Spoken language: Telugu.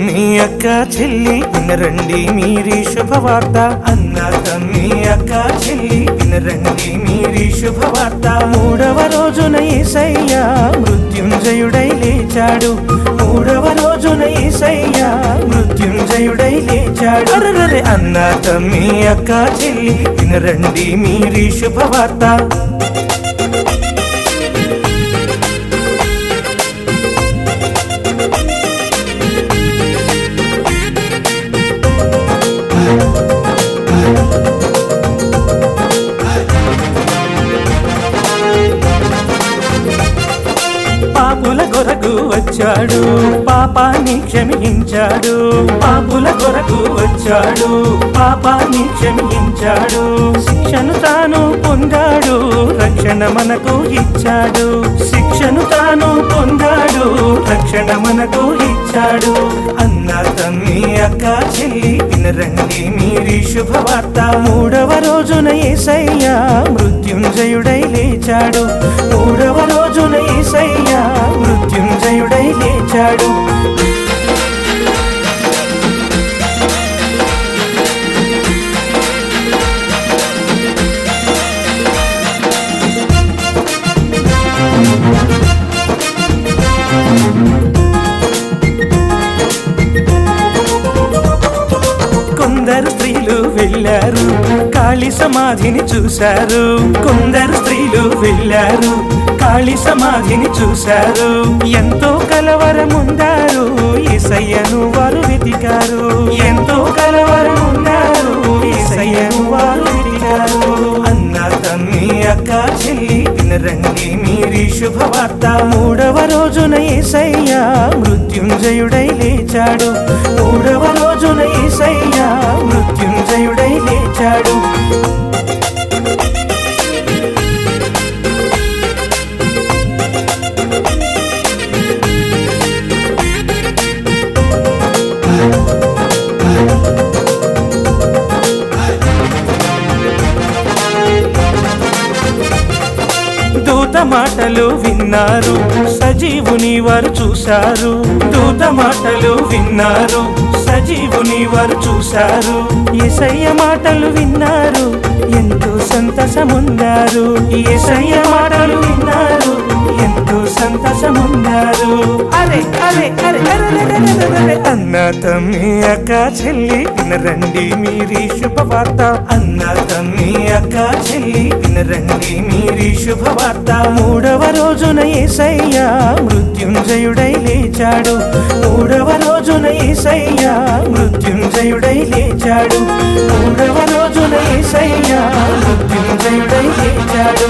తమ్మి అక్క చెల్లి వినరండి మీరీ శుభవార్త. అన్న తమ్మి అక్క చెల్లి వినరండి మీరీ శుభవార్త. మూడవ రోజున యేసయ్య మృత్యుంజయుడై లేచాడు. మూడవ రోజున యేసయ్య మృత్యుంజయుడై లేచాడు. అరెరెరె అన్న తమ్మి అక్క చెల్లి వినరండి మీరీ శుభవార్త. పాపుల కొరకు వచ్చాడు, పాపాన్ని క్షమించాడు. పాపుల కొరకు వచ్చాడు, పాపాన్ని క్షమించాడు. శిక్షను తాను పొందాడు, రక్షణ మనకు ఇచ్చాడు. శిక్షను తాను పొందాడు, రక్షణ మనకు ఇచ్చాడు. అన్న తమ్మి అక్క చెల్లి వినరండి మీరీ శుభవార్త. మూడవ రోజున యేసయ్య మృత్యుంజయుడై లేచాడు. మూడవ రోజున యేసయ్య మృత్యుంజయుడై లేచాడు. కొందరు స్త్రీలు వెళ్ళారు, కాళీ సమాధిని చూశారు. కొందరు స్త్రీలు వెళ్ళారు, కాళీ సమాధిని చూశారు. ఎంతో కలవరముందారు, యేసయ్యను వారు వెతికారు. ఎంతో కలవరముందారు, యేసయ్యను వారు వెతికారు. అన్న తమ్మి అక్క చెల్లి వినరండి మీరీ శుభవార్త. మూడవ రోజున యేసయ్య మృత్యుంజయుడై లేచాడు. మూడవ రోజున యేసయ్య మృత్యుంజయుడై లేచాడు. దూత మాటలు విన్నారు, సజీవుని వారు చూశారు. దూత మాటలు విన్నారు, సజీవుని వారు చూశారు. యేసయ్య మాటలు విన్నారు, ఎంతో సంతసముందారు. యేసయ్య మాటలు విన్నారు, ఎంతో సంతసముందారు. అరే అరే అరే అరే అన్న తమ్మి అక్క చెల్లి వినరండి మీరీ శుభవార్త. అన్న తమ్మి అక్క చెల్లి వినరండి మీరీ శుభవార్త. మూడవ రోజున యేసయ్య మృత్యుంజయుడై లేచాడు. మూడవ రోజున యేసయ్య మృత్యుంజయుడై లేచాడు. మూడవ రోజున యేసయ్య మృత్యుంజయుడై లేచాడు.